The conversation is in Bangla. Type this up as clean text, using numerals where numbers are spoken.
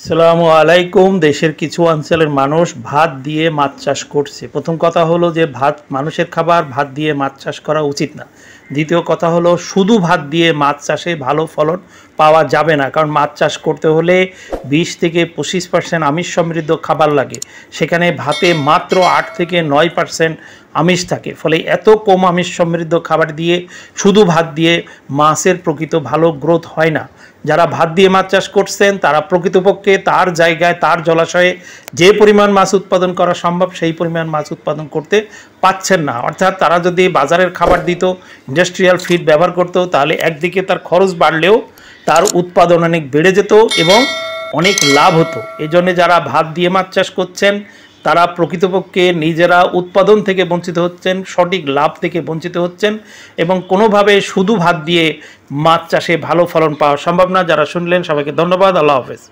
আসসালামু আলাইকুম। দেশের কিছু অঞ্চলের মানুষ ভাত দিয়ে মাছ চাষ করছে। প্রথম কথা হলো যে ভাত মানুষের খাবার, ভাত দিয়ে মাছ চাষ করা উচিত না। দ্বিতীয় কথা হলো শুধু ভাত দিয়ে মাছ চাষে ভালো ফলন পাওয়া যাবে না, কারণ মাছ চাষ করতে হলে 20 থেকে 25% আমিষ সমৃদ্ধ খাবার লাগে। সেখানে ভাতে মাত্র 8 থেকে 9% আমিষ থাকে, ফলে এত কম আমিষ সমৃদ্ধ খাবার দিয়ে শুধু ভাত দিয়ে মাছের প্রকৃত ভালো গ্রোথ হয় না। যারা ভাত দিয়ে মাছ চাষ করছেন তারা প্রকৃতপক্ষে তার জায়গায়, তার জলাশয়ে যে পরিমাণ মাছ উৎপাদন করা সম্ভব সেই পরিমাণ মাছ উৎপাদন করতে পারছেন না। অর্থাৎ তারা যদি বাজারের খাবার দিত, ইন্ডাস্ট্রিয়াল ফিড ব্যবহার করতো, তাহলে একদিকে তার খরচ বাড়লেও তার উৎপাদন অনেক বেড়ে যেত এবং অনেক লাভ হতো। এই জন্যে যারা ভাত দিয়ে মাছ চাষ করছেন তারা প্রকৃতপক্ষে নিজেরা উৎপাদন থেকে বঞ্চিত হচ্ছেন, সঠিক লাভ থেকে বঞ্চিত হচ্ছেন এবং কোনোভাবে শুধু ভাত দিয়ে মাছ চাষে ভালো ফলন পাওয়া সম্ভব না। যারা শুনলেন সবাইকে ধন্যবাদ। আল্লাহ হাফেজ।